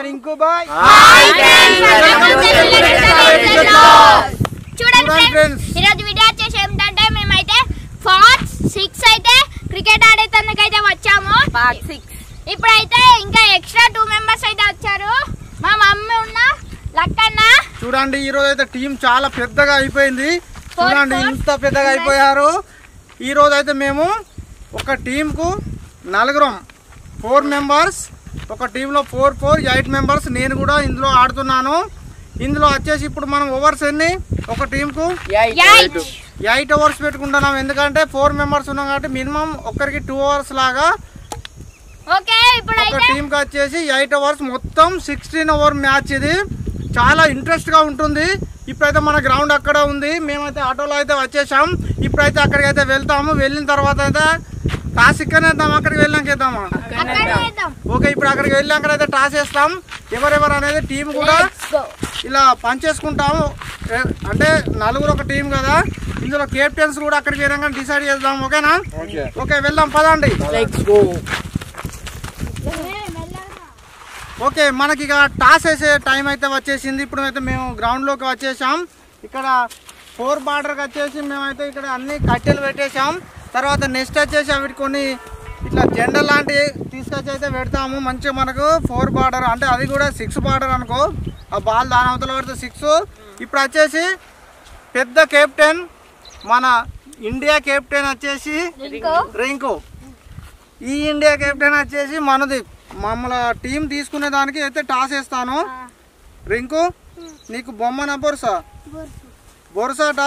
Rinku bye. చూడండి friends, ఈరోజు video వచ్చేసి ఏమిటంటే మేమైతే పార్ట్ 6 అయితే క్రికెట్ ఆడేందుకైతే వచ్చాము. పార్ట్ 6 ఇప్పుడైతే ఇంకా ఎక్స్ట్రా 2 మెంబర్స్ అయితే వచ్చారు. మా మమ్మీ ఉన్న లక్కన్న. చూడండి ఈ రోజు అయితే టీం చాలా పెద్దగా అయిపోయింది. చూడండి ఇంత పెద్దగా అయిపోయారు. ఈ రోజు అయితే మేము ఒక టీంకు 4 మెంబర్స్, ఒక టీంలో 4 8 మెంబర్స్. నేను కూడా ఇందులో ఆడుతున్నాను. ఇందులో వచ్చేసి ఇప్పుడు మనం ఓవర్స్ ఎన్ని ఒక టీంకు 8 ఓవర్స్ పెట్టుకుంటున్నాం. ఎందుకంటే 4 మెంబర్స్ ఉన్నాం కాబట్టి మినిమం ఒక్కరికి 2 ఓవర్స్ లాగా. ఒక టీంకి వచ్చేసి 8 ఓవర్స్, మొత్తం 16 ఓవర్ మ్యాచ్. ఇది చాలా ఇంట్రెస్ట్గా ఉంటుంది. ఇప్పుడైతే మన గ్రౌండ్ అక్కడ ఉంది. మేమైతే ఆటోలో అయితే వచ్చేసాం. ఇప్పుడైతే అక్కడికి అయితే వెళ్తాము. వెళ్ళిన తర్వాత అయితే టాస్ ఇక్కడనే వేద్దాం. అక్కడికి వెళ్ళాక వేద్దామా? ఓకే, ఇప్పుడు అక్కడికి వెళ్ళాక అయితే టాస్ వేస్తాం. ఎవరెవరు అనేది టీం కూడా ఇలా పనిచేసుకుంటాము. అంటే 4 ఒక టీం కదా, ఇందులో కెప్టెన్స్ కూడా అక్కడికి వెళ్ళాక డిసైడ్ చేద్దాం. ఓకేనా? ఓకే వెళ్దాం పదండి. ఓకే, మనకి ఇక టాస్ వేసే టైం అయితే వచ్చేసింది. ఇప్పుడు అయితే మేము గ్రౌండ్లోకి వచ్చేసాం. ఇక్కడ 4 బార్డర్కి వచ్చేసి మేమైతే ఇక్కడ అన్ని కట్టెలు పెట్టేసాం. తర్వాత నెక్స్ట్ వచ్చేసి అవి కొన్ని ఇట్లా జెండా లాంటివి తీసుకొచ్చి అయితే పెడతాము. మంచిగా మనకు 4 బార్డర్, అంటే అది కూడా 6 బార్డర్ అనుకో. ఆ బాల్ దాని అవతల పడితే 6. ఇప్పుడు వచ్చేసి పెద్ద కెప్టెన్, మన ఇండియా కెప్టెన్ వచ్చేసి రింకు. ఈ ఇండియా కెప్టెన్ వచ్చేసి మనదీప్. మమ్మల్ని టీం తీసుకునే దానికి అయితే టాస్ వేస్తాను. రింకు నీకు బొమ్మనా బొరుసా? బొరుసాట.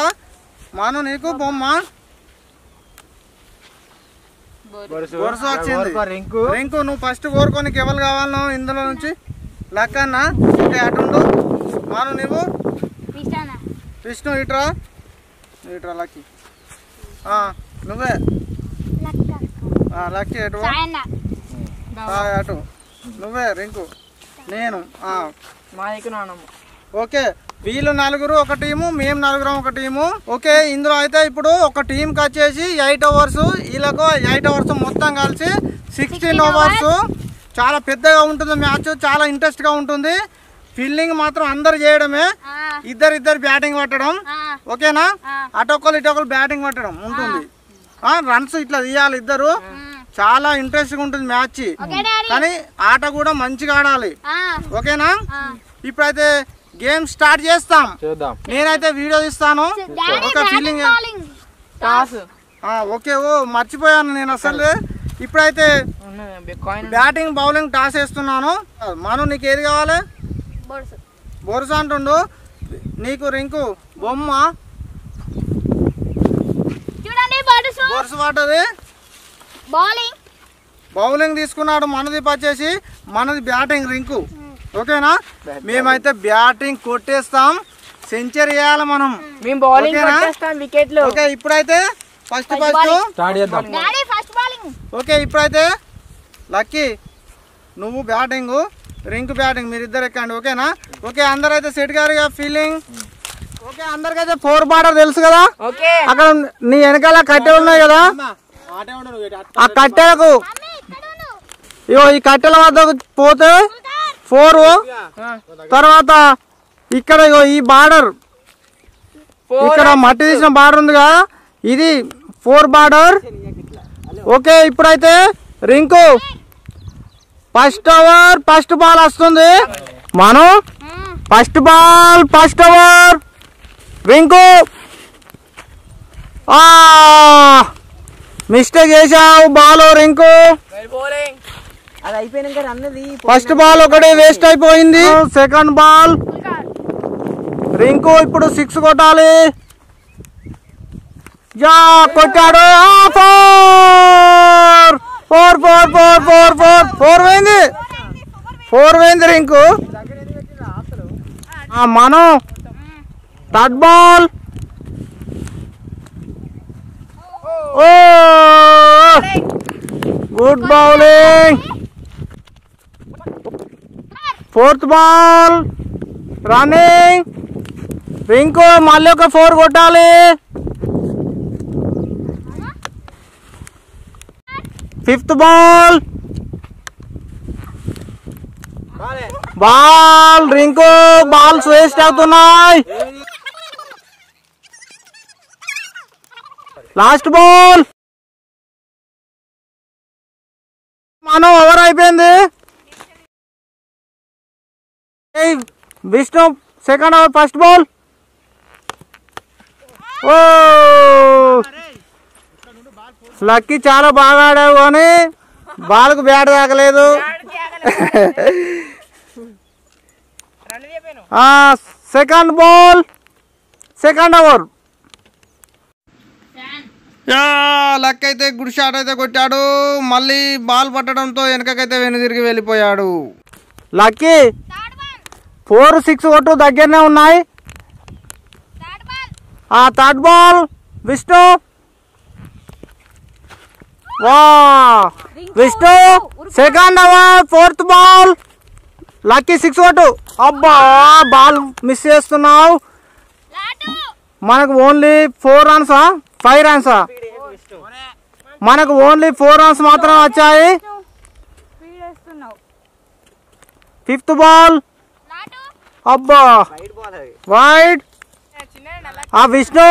మాను నీకు బొమ్మ. బొరుస వచ్చింది. రింకు నువ్వు ఫస్ట్ కోరుకోనికి ఎవరు కావాలను ఇందులో నుంచి? లక్కన్న. ఓకే అటుండు. మాను నీవు? విష్ణు. ఇట్రా ఇట్రా. లక్కీ నువ్వే. లక్కీ ఎటు? అటు నువ్వే. రింకు నేను. ఓకే, వీళ్ళు 4 ఒక టీము, మేము 4 ఒక టీము. ఓకే, ఇందులో అయితే ఇప్పుడు ఒక టీంకి వచ్చేసి 8 ఓవర్స్, వీళ్ళకు 8 ఓవర్స్, మొత్తం కలిసి 16 ఓవర్స్. చాలా పెద్దగా ఉంటుంది మ్యాచ్, చాలా ఇంట్రెస్ట్గా ఉంటుంది. ఫీల్డింగ్ మాత్రం అందరు చేయడమే, ఇద్దరు బ్యాటింగ్ పట్టడం. ఓకేనా? అటొక్కరు ఇటొక్కరు బ్యాటింగ్ పట్టడం ఉంటుంది. రన్స్ ఇట్లా తీయాలి ఇద్దరు. చాలా ఇంట్రెస్ట్గా ఉంటుంది మ్యాచ్. కానీ ఆట కూడా మంచిగా ఆడాలి. ఓకేనా? ఇప్పుడైతే గేమ్ స్టార్ట్ చేస్తాం. నేనైతే వీడియో తీస్తాను. ఒక ఫీలింగ్. ఓకే, మర్చిపోయాను నేను అసలు. ఇప్పుడైతే బ్యాటింగ్ బౌలింగ్ టాస్ వేస్తున్నాను. మను నీకు ఏది కావాలి? బొరుస అంటుండు. నీకు రింకు బొమ్మ. బొరుస పడ్డది. బౌలింగ్ తీసుకున్నాడు. మనది వచ్చేసి మనది బ్యాటింగ్ రింకు. ఓకేనా? మేమైతే బ్యాటింగ్ కొట్టేస్తాం. సెంచరీ వేయాలి మనం. ఓకే, ఇప్పుడైతే ఫస్ట్ ఓకే, ఇప్పుడైతే లక్కీ నువ్వు బ్యాటింగ్, రింకు బ్యాటింగ్, మీరిద్దరు ఎక్కండి. ఓకేనా? ఓకే, అందరైతే సెట్ గారు ఫీలింగ్. ఓకే, అందరికైతే 4 బార్డర్ తెలుసు కదా. అక్కడ నీ వెనకాల కట్టెలు ఉన్నాయి కదా, ఆ కట్టెలకు ఇగో ఈ కట్టెల వద్దకు పోతే 4. తర్వాత ఇక్కడ ఇగో ఈ బార్డర్, ఇక్కడ మట్టి తీసిన బార్డర్ ఉంది కదా, ఇది 4 బార్డర్. ఓకే, ఇప్పుడైతే Rinku first over first ball వస్తుంది. మనం first ball first over. Rinku mistake చేసావు బాల్. రింకు ఫస్ట్ బాల్ ఒకటి వేస్ట్ అయిపోయింది. Second ball. రింకు ఇప్పుడు 6 కొట్టాలి. కొట్టాడు. 4 పోయింది. 4 పోయింది రింకు. మనం third ball. Good bowling. 4th ball running. Rinku మళ్ళీ ఒక 4 కొట్టాలి. 5th ball. Ball Rinku balls waste అవుతున్నాయి. Last ball. మనం ఓవర్ అయిపోయింది. Vishnu second over first ball. ఓ లక్కీ చాలా బాగా ఆడావు కానీ బాల్కు బ్యాట్ తాకలేదు. Second ball second over. Luck అయితే గుడ్ షాట్ అయితే కొట్టాడు. మళ్ళీ బాల్ పట్టడంతో వెనకకైతే వెనుదిరిగి వెళ్ళిపోయాడు. లక్కీ 4, 6 కొట్టు దగ్గరనే ఉన్నాయి. Third ball Vishnu. వా Vishnu second over 4th ball. Lucky 6 కొట్టు. అబ్బా బాల్ మిస్ చేస్తున్నావు. మనకు ఓన్లీ 4 runs 5 runs మనకు ఓన్లీ 4 runs మాత్రం వచ్చాయి. 5th ball. అబ్బా వైడ్. విష్ణు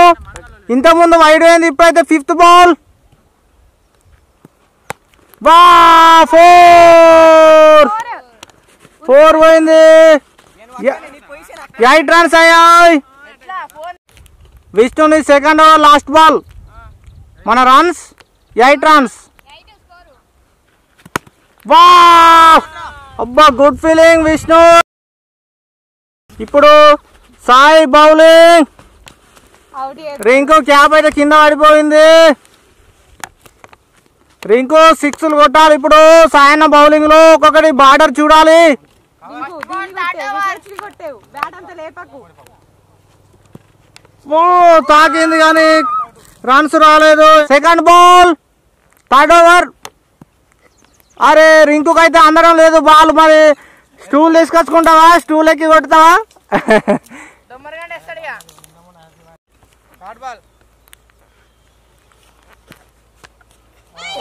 ఇంతకుముందు వైడ్ అయింది, ఇప్పుడైతే 5th బాల్. బా 4 పోయింది. 8 runs అయ్యాయి. విష్ణుని సెకండ్ ఓవర్ లాస్ట్ బాల్. మన రన్స్ 8 runs. వా అబ్బా గుడ్ ఫీలింగ్ విష్ణు. ఇప్పుడు సాయి బౌలింగ్. రింకు క్యాప్ అయితే కింద పడిపోయింది. రింకు 6లు కొట్టాలి ఇప్పుడు. సాయన్న బౌలింగ్ లో ఒక్కొక్కటి బార్డర్ చూడాలి. ఓ తాకింది కానీ రన్స్ రాలేదు. Second ball third over. అరే రింకుకి అయితే అందడం లేదు బాల్. మరి స్టూల్ తీసుకొచ్చుకుంటావా? స్టూల్ ఎక్కి కొడతావా?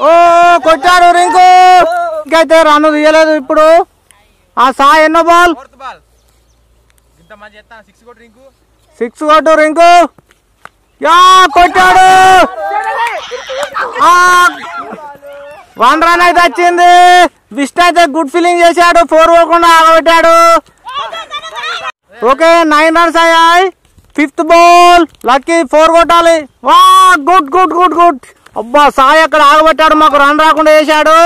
ఓ కొట్టాడు రింకు. ఇంకైతే రన్ తీయలేదు ఇప్పుడు. సాయి ఎన్నో బాల్? 6 కొట్టు రింకు. కొట్టాడు. 1 run అయితే వచ్చింది. విష్ణు అయితే గుడ్ ఫీలింగ్ చేశాడు. 4 పోకుండా ఆగబెట్టాడు. ఓకే 9 runs అయ్యాయి. 5th ball. లక్కీ 4 కొట్టాలి. వా గుడ్ గుడ్ గుడ్ గుడ్. అబ్బా సాయి అక్కడ ఆగబెట్టాడు, మాకు రన్ రాకుండా చేశాడు.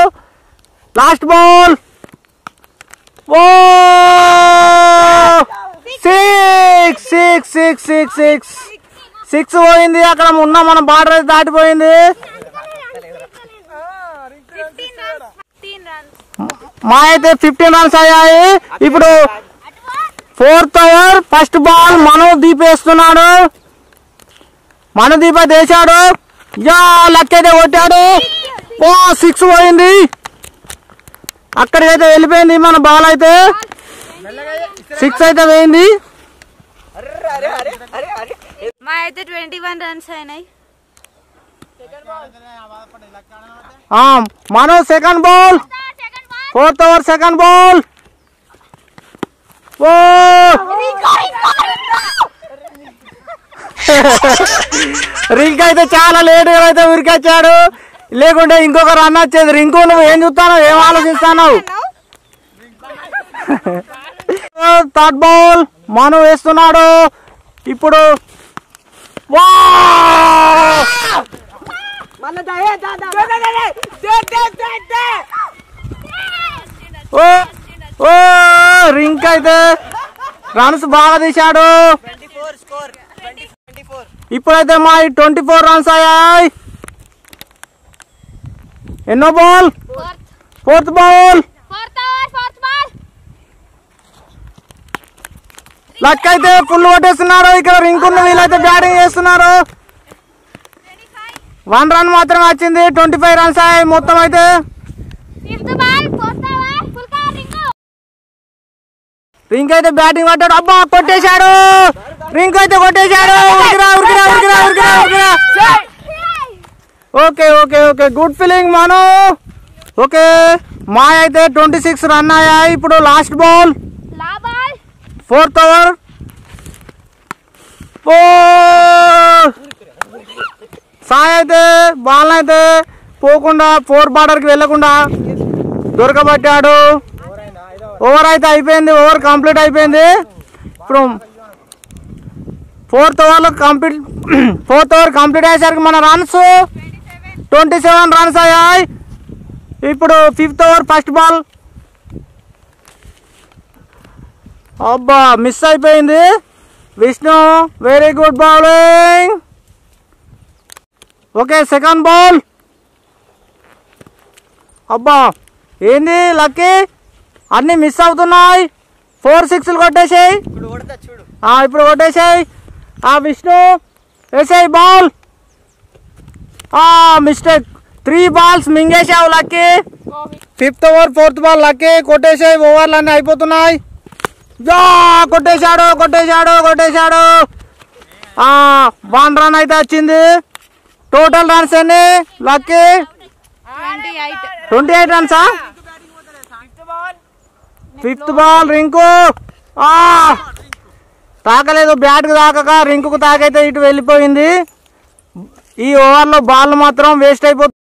Last ball. ఓ 6 పోయింది. అక్కడ ఉన్న మన బార్డర్ అయితే దాటిపోయింది. మా అయితే 15 runs అయ్యాయి. ఇప్పుడు 4th ఓవర్ ఫస్ట్ బాల్ మను దీప్ వేస్తున్నాడు. మను దీప్ అయితే వేసాడు. లక్ అయితే కొట్టాడు. ఓ 6 పోయింది. అక్కడికైతే వెళ్ళిపోయింది మన బాల్ అయితే. 6 అయితే పోయింది. మా అయితే 21 runs అయినాయి. Manu second ball 4th over second ball. ఓ రింక్ అయితే చాలా లేట్గా అయితే ఉరికొచ్చాడు. లేకుంటే ఇంకొక రన్ వచ్చేది. రింకు నువ్వు ఏం చూస్తావు? ఏం ఆలోచిస్తావు? థర్డ్ బాల్ మను వేస్తున్నాడు ఇప్పుడు. ఓ రింక్ అయితే రన్స్ బాగా తీశాడు. ఇప్పుడైతే మా 24 runs అయ్యాయి. ఎన్నో బాల్? 4th ball. లక్ అయితే ఫుల్ కొట్టేస్తున్నారు. ఇక్కడ రింకున్న వీళ్ళైతే బ్యాటింగ్ చేస్తున్నారు. 1 run మాత్రమే వచ్చింది. 25 runs అయ్యాయి మొత్తం అయితే. రింక్ అయితే బ్యాటింగ్ పట్టాడు. అబ్బా కొట్టేశాడు. రింక్ అయితే కొట్టేశాడు. Okay okay okay good feeling Manu. Okay మా అయితే 26 రన్ అయ్యాయి. ఇప్పుడు last ball, fourth over. Sai అయితే బాల్ అయితే పోకుండా 4 బార్డర్కి వెళ్ళకుండా దొరకబట్టాడు. ఓవర్ అయితే అయిపోయింది, ఓవర్ కంప్లీట్ అయిపోయింది. ఇప్పుడు ఫోర్త్ ఓవర్ కంప్లీట్ అయ్యేసరికి మన రన్స్ 27 రన్స్ అయ్యాయి. ఇప్పుడు 5th ఓవర్ ఫస్ట్ బాల్. అబ్బా మిస్ అయిపోయింది. Vishnu very good bowling. Okay second ball. అబ్బా ఏంది లక్కీ, అన్నీ మిస్ అవుతున్నాయి. 4 6లు కొట్టేసాయి. ఇప్పుడు కొట్టేసాయి. విష్ణు వేసాయి బాల్. మిస్టేక్, 3 బాల్స్ మింగేసావు Lucky. 5th over 4th ball Lucky కొట్టేసాయి. ఓవర్లు అన్నీ అయిపోతున్నాయి. కొట్టేశాడు 1 రన్ అయితే వచ్చింది. టోటల్ రన్స్ ఎన్ని లక్కీ? 28 రన్సా? 5th బాల్ రింకు తాకలేదు, బ్యాట్కి తాకక రింకుకు తాకైతే ఇటు వెళ్ళిపోయింది. ఈ ఓవర్లో బాల్ మాత్రం వేస్ట్ అయిపోతుంది.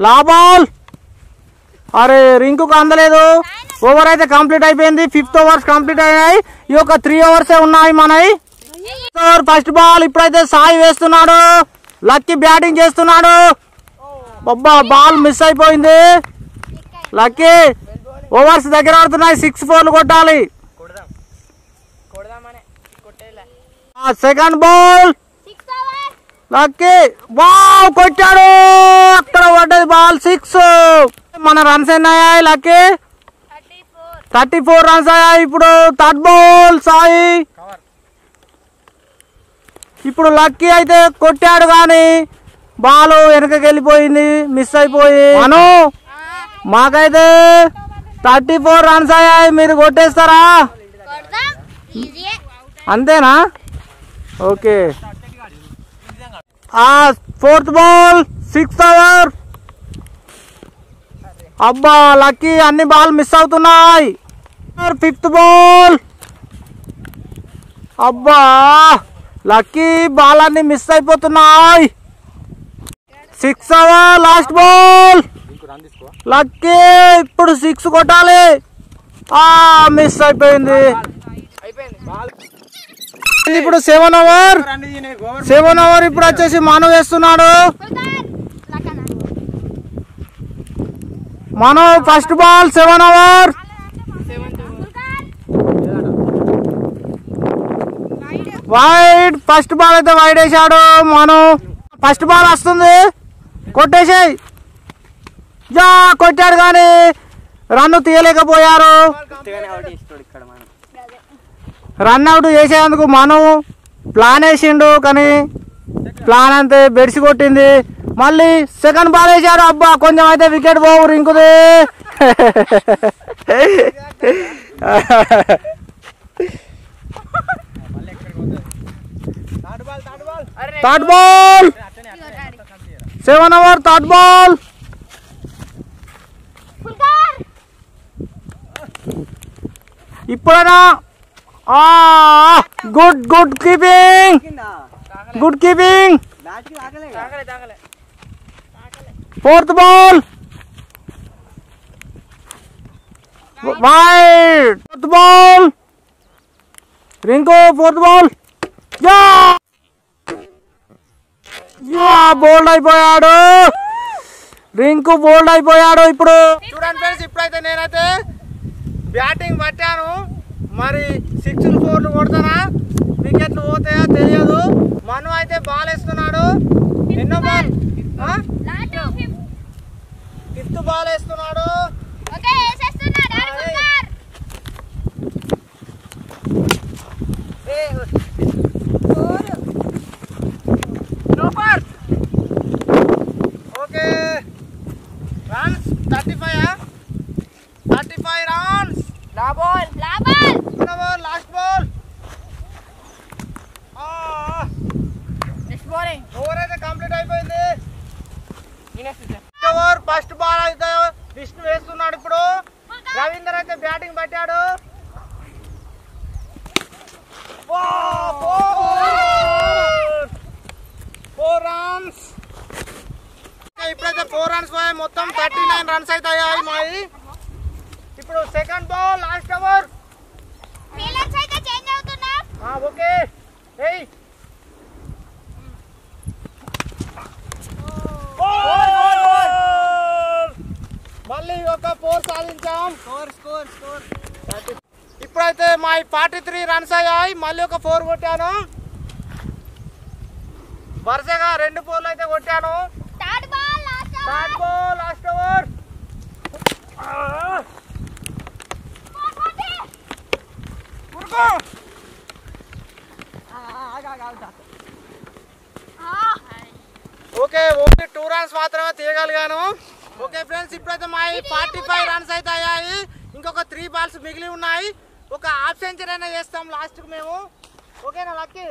లా బాల్, అరే రింకుకు అందలేదు. ఓవర్ అయితే కంప్లీట్ అయిపోయింది. 5th ఓవర్స్ కంప్లీట్ అయ్యాయి. ఈ యొక్క 3 ఓవర్సే ఉన్నాయి మనవి. ఫస్ట్ బాల్ ఇప్పుడైతే సాయి వేస్తున్నాడు. లక్కీ బ్యాటింగ్ చేస్తున్నాడు. అబ్బా బాల్ మిస్ అయిపోయింది. లక్కీ ఓవర్స్ దగ్గర ఆడుతున్నాయి. 6 4లు కొట్టాలి. సెకండ్ బాల్ లక్కీ కొట్టాడు. అక్కడ పడ్డది బాల్ 6. మన రన్స్ ఎన్ని అయ్యాయి లక్కీ? 34 రన్స్ అయ్యాయి. ఇప్పుడు థర్డ్ బాల్ సాయి. ఇప్పుడు లక్కీ అయితే కొట్టాడు కానీ బాల్ వెనకకి వెళ్ళిపోయింది, మిస్ అయిపోయి. అను మాకైతే 34 రన్స్ అయ్యాయి. మీరు కొట్టేస్తారా? అంతేనా? Okay. 4th ball 6th over. అబ్బా లక్కీ అన్ని బాల్ మిస్ అవుతున్నాయి. 5th ball. అబ్బా లక్కీ బాల్ అన్ని మిస్ అయిపోతున్నాయి. 6th over last ball. Lucky ఇప్పుడు 6 కొట్టాలి. మిస్ అయిపోయింది. ఇప్పుడు 7th ఓవర్ ఇప్పుడు వచ్చేసి మను వేస్తున్నాడు. Manu first ball 7th over. Wide, first ball అయితే వైడ్ వేసాడు మను. ఫస్ట్ బాల్ వస్తుంది, కొట్టేసాయి. కొట్టాడు కానీ రన్ తీయలేకపోయారు. రన్ అవుట్ చేసేందుకు మను ప్లాన్ వేసిండు కానీ ప్లాన్ అంతే బెడిసి కొట్టింది. మళ్ళీ సెకండ్ బాల్ వేసాడు. అబ్బా కొంచెం అయితే వికెట్ పోవు రింకుది. Third ball 7th over third ball. ఇప్పుడైనా good keeping. 4th ball wide. 4th ball Rinku 4th ball. Bowled అయిపోయాడు రింకు, బోల్డ్ అయిపోయాడు. ఇప్పుడు చూడండి ఫ్రెండ్స్, ఇప్పుడైతే నేనైతే బ్యాటింగ్ పట్టాను. మరి 6లు 4లు కొడతానా, వికెట్లు పోతాయా తెలియదు. మను అయితే బాల్ వేస్తున్నాడు. ఎన్నో బాల్? 5th బాల్ వేస్తున్నాడు. Okay runs 35 runs. Last ball. Over అయితే కంప్లీట్ అయిపోయింది. ఓవర్ ఫస్ట్ బాల్ అయితే విష్ణు వేస్తున్నాడు. ఇప్పుడు రవీందర్ అయితే బ్యాటింగ్ పట్టాడు. 4 రన్స్. ఇప్పుడైతే 4 రన్స్ పోయాయి. మొత్తం 39 రన్స్ అయితే అయ్యాయి మాయి. ఇప్పుడు second ball last over. Okay మళ్ళీ ఒక 4 సాధించాం. ఇప్పుడైతే మా 43 రన్స్ అయ్యాయి. మళ్ళీ ఒక 4 కొట్టాను. వరుసగా 2 4 అయితే కొట్టాను. Third ball last over. Okay only 2 runs మాత్రమే తీయగలిగాను. ఓకే ఫ్రెండ్స్, ఇప్పుడైతే మా 45 రన్స్ అయితే అయ్యాయి. ఇంకొక 3 బాల్స్ మిగిలి ఉన్నాయి. ఒక హాఫ్ సెంచరీ అయినా చేస్తాం లాస్ట్కి మేము. ఓకేనా లక్కీ?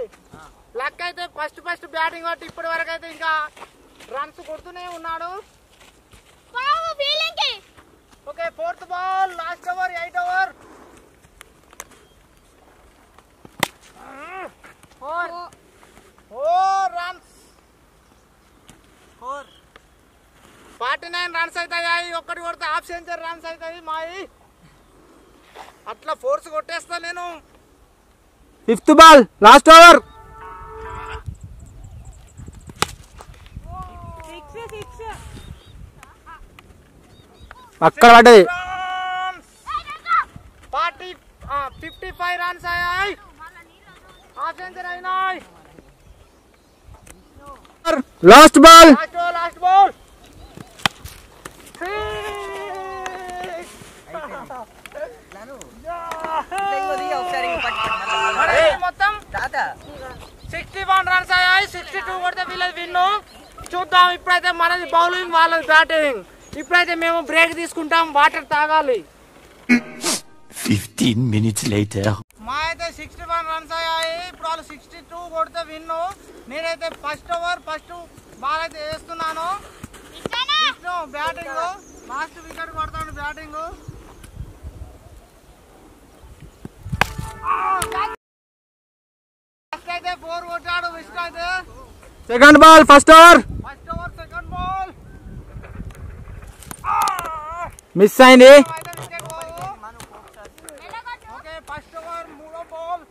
లక్ అయితే ఫస్ట్ బ్యాటింగ్ కొట్టి ఇప్పటి వరకు అయితే ఇంకా రన్స్ కొడుతూనే ఉన్నాడు. Okay 4th ball last over 8 over. 4 runs. 49 runs అయితే అయ్యాయి. ఒక్కటి కొడితే హాఫ్ సెంచరీ రన్స్ అవుతాయి మాయి. అట్లా ఫోర్స్ కొట్టేస్తా నేను. 5th ball last over. అక్కడ పడ్డది. 55 రన్స్ అయ్యాయి. హాఫ్ సెంచరీ అయినాయి. Last ball. మొత్తం 61 రన్స్ అయ్యాయి. 62 కొడితే వీళ్ళది విన్ను. చూద్దాం. ఇప్పుడైతే మనది బౌలింగ్, వాళ్ళది బ్యాటింగ్. ఇప్పుడైతే మేము బ్రేక్ తీసుకుంటాం, వాటర్ తాగాలి. 15 minutes later. మా అయితే 61 రన్స్ అయ్యాయి. ఇప్పుడు వాళ్ళు 62 కొడితే విన్ను. నేనైతే ఫస్ట్ ఓవర్ ఫస్ట్ బాల్ అయితే వేస్తున్నాను. విష్ణు బ్యాటింగ్, లాస్ట్ వికెట్ కొడతాను బ్యాటింగ్. ఫస్ట్ అయితే 4 కొట్టాడు విష్ణు అయితే. Second ball first over second ball miss అయింది. ఓకే ఫస్ట్ ఓవర్ 3వ బాల్.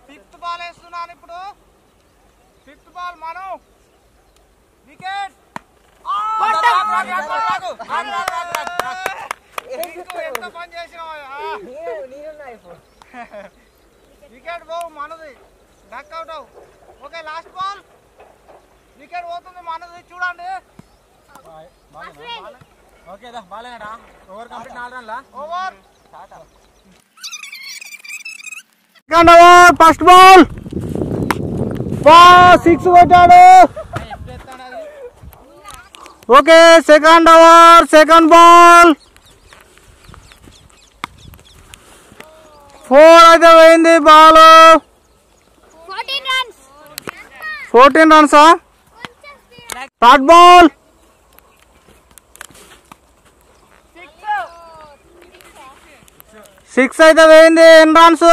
ఫిఫ్త్ బాల్ వేస్తున్నాను ఇప్పుడు. 5th బాల్ మనం వికెట్. ఎంత పని చేసినావు? వికెట్ పోవు మనది, డక్ అవుట్ అవు. ఓకే లాస్ట్ బాల్ వికెట్ పోతుంది మనది. చూడండి. ఓకే బాలేనడా ఓవర్ కంప్లీట్ 4 రన్ల over. Second over first ball 6 కొట్టాడు. Okay second over second ball 4 అయితే పోయింది బాల్. 14 రన్సా? థర్డ్ బాల్ 6 అయితే పోయింది. ఎన్ని రన్స్?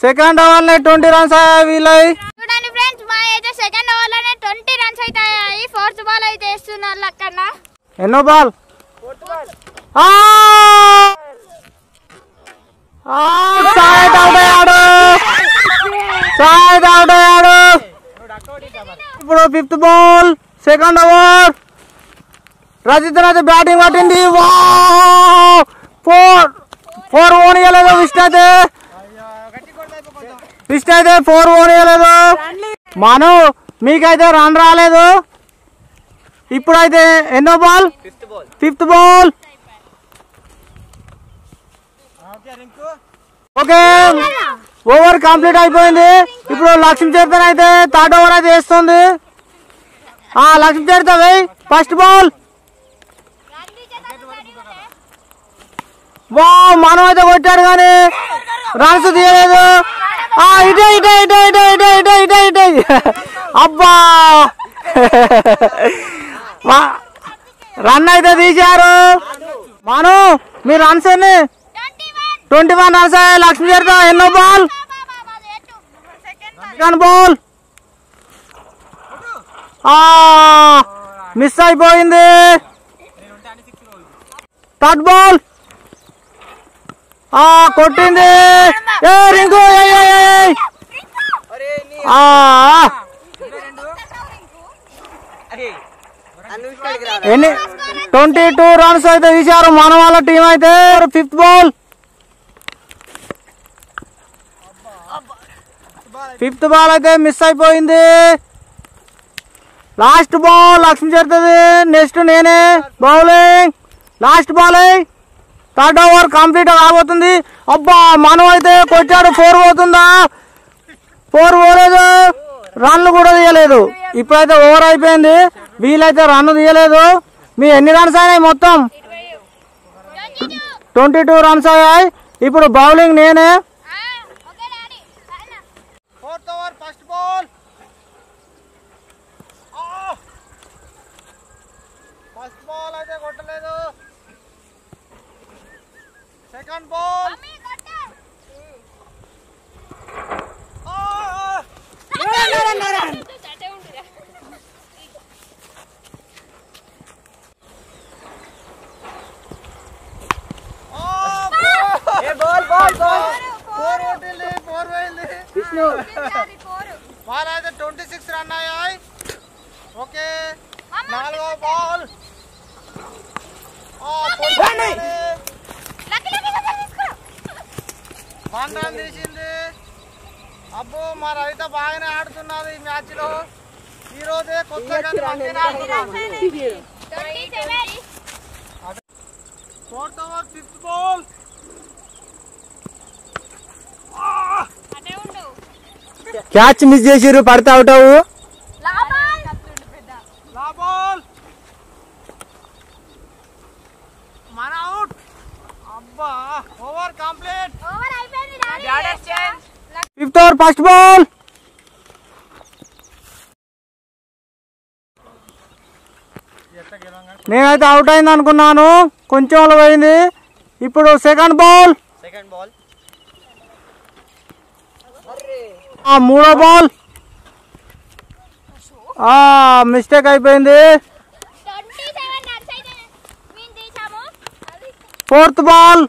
సెకండ్ ఓవర్ లో 20 రన్స్ అయ్యాయి వీళ్ళవి. చూడండి ఫ్రెండ్స్, మా అయితే సెకండ్ ఓవర్ లోనే 20 రన్స్ అయితే అయ్యాయి. 4th బాల్ అయితే వేస్తున్నారు అక్కడ. ఎన్నో బాల్? సాయిద్ అవుట్ అయ్యాడు. ఇప్పుడు 5th ball second over. Rajith అయితే బ్యాటింగ్ పట్టింది. 4 ఓనియలేదు విష్ణు అయితే 4 ఓనియలేదు. మను మీకైతే రన్ రాలేదు. ఇప్పుడైతే ఎన్నో ball? 5th ball. Okay over complete అయిపోయింది. ఇప్పుడు లక్ష్మీ చరిత అయితే థర్డ్ ఓవర్ అయితే వేస్తుంది. లక్ష్మీ చరిత వేయ్ ఫస్ట్ బాల్. మనం అయితే కొట్టాడు కానీ రన్స్ తీయలేదు. ఇటే ఇటే ఇటే ఇటే ఇటే ఇటే ఇటే ఇటే అబ్బా రన్ అయితే తీశారు. మనం మీ రన్స్ ఎన్ని? 21 రన్స్. లక్ష్మీ చరిత ఎన్నో బాల్? సెకండ్ బాల్ మిస్ అయిపోయింది. థర్డ్ బాల్ కొట్టింది. రింకు ఎన్ని 22 రన్స్ అయితే తీశారు మన వాళ్ళ టీం అయితే. ఫిఫ్త్ బాల్ అయితే మిస్ అయిపోయింది. లాస్ట్ బాల్ లక్ష్మీ చరితది. నెక్స్ట్ నేనే bowling. Last ball third over complete కాబోతుంది. అబ్బా మనం అయితే కొట్టాడు. 4 పోతుందా? 4 పోలేదు. రన్లు కూడా తీయలేదు. ఇప్పుడైతే ఓవర్ అయిపోయింది. వీళ్ళైతే రన్ తీయలేదు. మీ ఎన్ని రన్స్ అయ్యాయి? మొత్తం 22 రన్స్ అయ్యాయి. ఇప్పుడు బౌలింగ్ నేనే. Fourth over first ball. First ball అయితే కొట్టలేదు. సెకండ్ బాల్ బాల్ అయితే 26 రన్ అయ్యాయి. ఓకే నాలుగో బాల్ 1 రన్ తీసింది. అబ్బో మా రవిత బాగానే ఆడుతున్నది ఈ మ్యాచ్ లో. ఈ రోజే కొత్తగా fourth over fifth ball. Catch miss చేసిరు. పడితే అవుట్ అవు. మన అవుట్. అబ్బా over complete. Fifth over first ball. నేనైతే అవుట్ అయింది అనుకున్నాను. కొంచెం పోయింది. ఇప్పుడు సెకండ్ బాల్. మూడో బాల్ మిస్టేక్ అయిపోయింది. ఫోర్త్ బాల్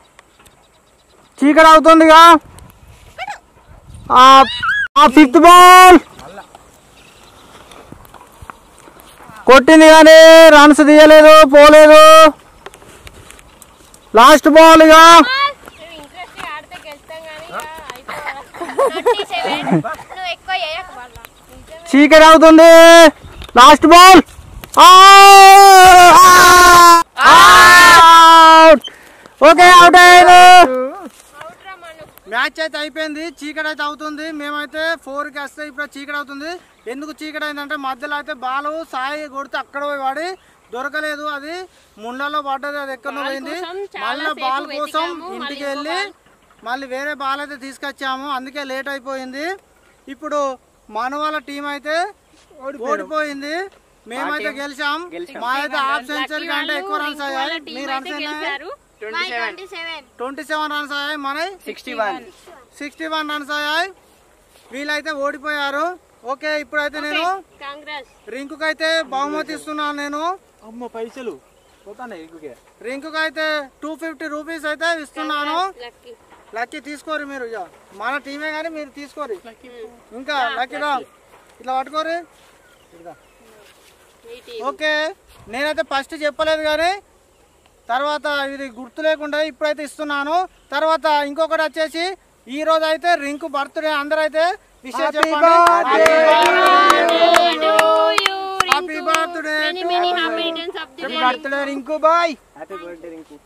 చీకటి అవుతుందిగా. ఫిఫ్త్ బాల్ కొట్టింది కానీ రన్స్ తీయలేదు, పోలేదు. లాస్ట్ బాల్ ఇక చీకటి అవుతుంది. లాస్ట్ బాల్ ఓకే అవుట్ అయ్యారు. మ్యాచ్ అయితే అయిపోయింది. చీకటి అయితే అవుతుంది. మేమైతే 4కి వస్తే ఇప్పుడు చీకటి అవుతుంది. ఎందుకు చీకటి అయిందంటే మధ్యలో అయితే బాలు సాయి కొడితే అక్కడ పోయి వాడి దొరకలేదు. అది ముండలో పడ్డది. అది ఎక్కడో పోయింది. మళ్ళీ బాల్ కోసం ఇంటికి వెళ్ళి మళ్ళీ వేరే బాల్ అయితే తీసుకొచ్చాము. అందుకే లేట్ అయిపోయింది. ఇప్పుడు మన వాళ్ళ టీం అయితే ఓడిపోయింది. మేమైతే గెలిచాం. మా అయితే హాఫ్ సెంచరీ కంటే ఎక్కువ రన్స్ అయ్యాయి. మీ రన్స్ 27 రన్స్ అయ్యాయి. మన 61 రన్స్ అయ్యాయి. వీళ్ళైతే ఓడిపోయారు. ఓకే ఇప్పుడైతే నేను రింకుకి అయితే బహుమతి ఇస్తున్నాను. నేను పైసలు రింకుకి అయితే 250 రూపీస్ అయితే ఇస్తున్నాను. లక్కీ తీసుకోరు మీరు. ఇక మన టీమే కానీ మీరు తీసుకోరు. ఇంకా లక్కీగా ఇట్లా పట్టుకోరు. ఓకే నేనైతే ఫస్ట్ చెప్పలేదు కానీ తర్వాత ఇది గుర్తు లేకుండా ఇప్పుడైతే ఇస్తున్నాను. తర్వాత ఇంకొకటి వచ్చేసి ఈ రోజు అయితే రింకు బర్త్డే. అందరూ అయితే విషయం చెప్పండి. Happy birthday Rinku boy. Happy birthday Rinku.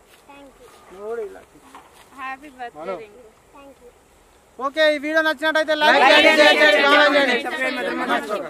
Okay, ఈ వీడియో నచ్చినట్టయితే లైక్ చేయండి, షేర్ చేయండి, కామెంట్ చేయండి.